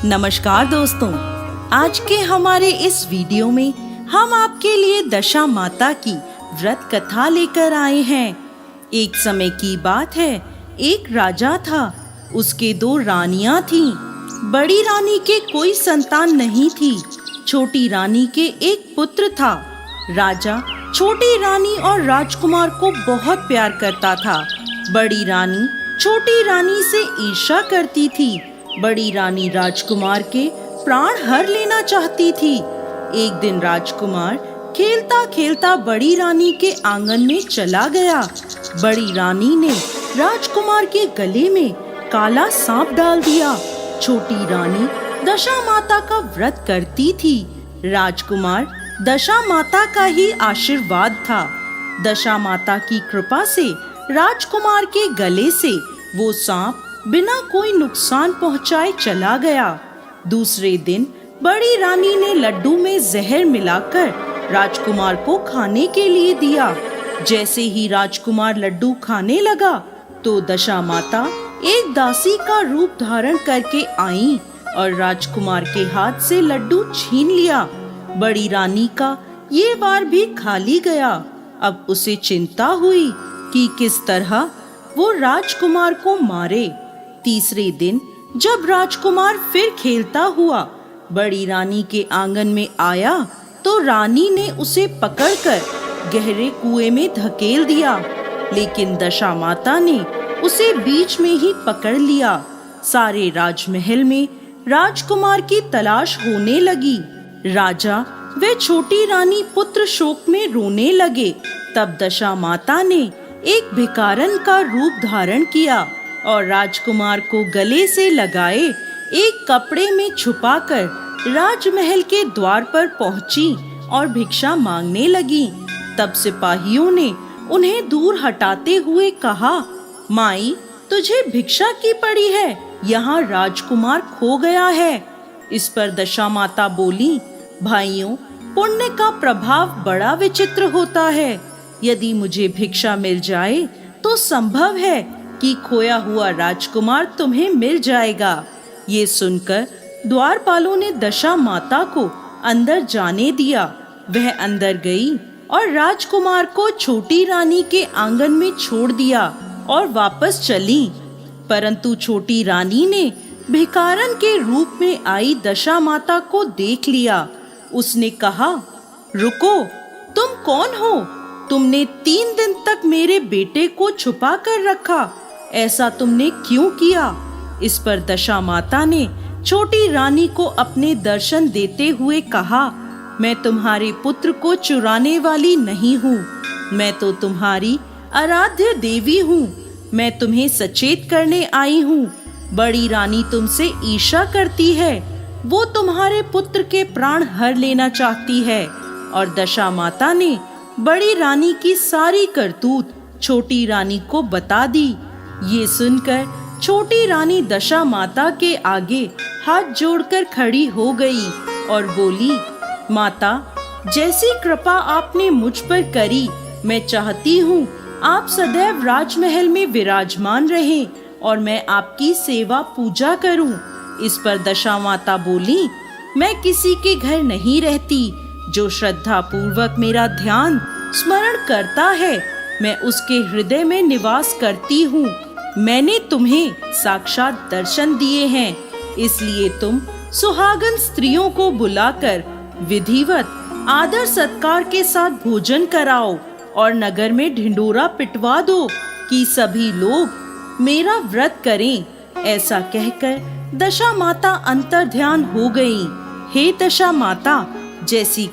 नमस्कार दोस्तों, आज के हमारे इस वीडियो में हम आपके लिए दशा माता की व्रत कथा लेकर आए हैं। एक समय की बात है, एक राजा था। उसके 2 रानियां थीं। बड़ी रानी के कोई संतान नहीं थी। छोटी रानी के एक पुत्र था। राजा छोटी रानी और राजकुमार को बहुत प्यार करता था। बड़ी रानी छोटी रानी से ईर्ष्या करती थी। बड़ी रानी राजकुमार के प्राण हर लेना चाहती थी। एक दिन राजकुमार खेलता खेलता बड़ी रानी के आंगन में चला गया। बड़ी रानी ने राजकुमार के गले में काला सांप डाल दिया। छोटी रानी दशा माता का व्रत करती थी। राजकुमार दशा माता का ही आशीर्वाद था। दशा माता की कृपा से राजकुमार के गले से वो सांप बिना कोई नुकसान पहुंचाए चला गया। दूसरे दिन बड़ी रानी ने लड्डू में जहर मिलाकर राजकुमार को खाने के लिए दिया। जैसे ही राजकुमार लड्डू खाने लगा तो दशा माता एक दासी का रूप धारण करके आई और राजकुमार के हाथ से लड्डू छीन लिया। बड़ी रानी का ये बार भी खाली गया। अब उसे चिंता हुई कि किस तरह वो राजकुमार को मारे। तीसरे दिन जब राजकुमार फिर खेलता हुआ बड़ी रानी के आंगन में आया तो रानी ने उसे पकड़कर गहरे कुएं में धकेल दिया, लेकिन दशा माता ने उसे बीच में ही पकड़ लिया। सारे राजमहल में राजकुमार की तलाश होने लगी। राजा व छोटी रानी पुत्र शोक में रोने लगे। तब दशा माता ने एक भिखारन का रूप धारण किया और राजकुमार को गले से लगाए एक कपड़े में छुपाकर राजमहल के द्वार पर पहुंची और भिक्षा मांगने लगी। तब सिपाहियों ने उन्हें दूर हटाते हुए कहा, माई, तुझे भिक्षा की पड़ी है, यहाँ राजकुमार खो गया है। इस पर दशा माता बोली, भाइयों, पुण्य का प्रभाव बड़ा विचित्र होता है। यदि मुझे भिक्षा मिल जाए तो संभव है कि खोया हुआ राजकुमार तुम्हें मिल जाएगा। ये सुनकर द्वारपालों ने दशा माता को अंदर जाने दिया। वह अंदर गई और राजकुमार को छोटी रानी के आंगन में छोड़ दिया और वापस चली। परंतु छोटी रानी ने भिखारन के रूप में आई दशा माता को देख लिया। उसने कहा, रुको, तुम कौन हो? तुमने 3 दिन तक मेरे बेटे को छुपा कर रखा, ऐसा तुमने क्यों किया? इस पर दशा माता ने छोटी रानी को अपने दर्शन देते हुए कहा, मैं तुम्हारे पुत्र को चुराने वाली नहीं हूँ। मैं तो तुम्हारी आराध्य देवी हूँ। मैं तुम्हें सचेत करने आई हूँ। बड़ी रानी तुमसे ईर्ष्या करती है। वो तुम्हारे पुत्र के प्राण हर लेना चाहती है। और दशा माता ने बड़ी रानी की सारी करतूत छोटी रानी को बता दी। ये सुनकर छोटी रानी दशा माता के आगे हाथ जोड़कर खड़ी हो गई और बोली, माता, जैसी कृपा आपने मुझ पर करी, मैं चाहती हूँ आप सदैव राजमहल में विराजमान रहें और मैं आपकी सेवा पूजा करूँ। इस पर दशा माता बोली, मैं किसी के घर नहीं रहती। जो श्रद्धा पूर्वक मेरा ध्यान स्मरण करता है, मैं उसके हृदय में निवास करती हूँ। मैंने तुम्हें साक्षात दर्शन दिए हैं, इसलिए तुम सुहागन स्त्रियों को बुलाकर विधिवत आदर सत्कार के साथ भोजन कराओ और नगर में ढिंडोरा पिटवा दो कि सभी लोग मेरा व्रत करें। ऐसा कहकर दशा माता अंतर्ध्यान हो गईं। हे दशा माता, जैसी